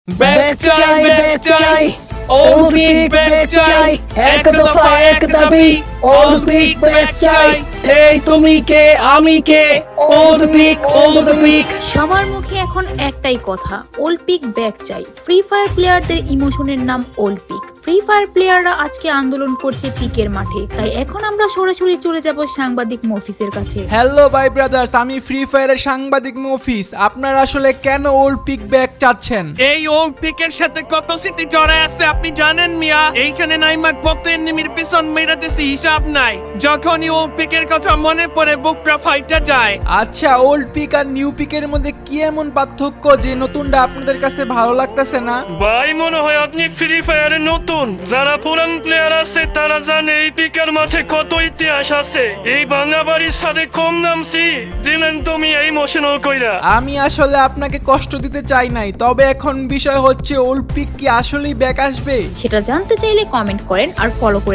Bag চাই Olympic bag চাই এক দফা এক দাবি অলিম্পিক ব্যাগ চাই এই তুমি কে আমি কে অলিম্পিক সবার মুখে এখন একটাই কথা, অলিম্পিক ব্যাগ চাই। ফ্রি ফায়ার প্লেয়ারদের ইমোশনের নাম অলিম্পিক। ফ্রি ফায়ার প্লেয়াররা আজকে আন্দোলন করছে পিকের মাঠে, তাই এখন আমরা সরাসরি চলে যাব সাংবাদিক মফিসের কাছে। হ্যালো ভাই ব্রাদার্স, আমি ফ্রি ফায়ারের সাংবাদিক মফিস। আপনারা আসলে কেন অলিম্পিক ব্যাগ চাচ্ছেন? এই অলিম্পিকের সাথে কত স্মৃতি জড়ায় আছে আপনি জানেন মিয়া? এইখানে নাইমাক পথে নিমির পিছন মেরাতেছি হিসাব নাই। যখনই অলিম্পিকের কথা মনে পড়ে বুকটা ফাইটা যায়। আচ্ছা, ওল্ড পিক আর নিউ পিকের মধ্যে কি এমন পার্থক্য যে নতুনটা আপনাদের কাছে ভালো লাগতেছে না? ভাই মনে হয় আপনি ফ্রি ফায়ারে নতুন। যারা পুরান প্লেয়ার আছে তারা জানে এই পিকের মাঠে কত ইতিহাস আছে। এই বাংলা বাড়ির সাথে কম নামছি দিলেন তুমি এই ইমোশনাল কইরা। আমি আসলে আপনাকে কষ্ট দিতে চাই নাই, তবে এখন বিষয় হচ্ছে ওল্ড পিক কি আসলেই ব্যাক আসবে? সেটা জানতে চাইলে কমেন্ট করেন আর ফলো করে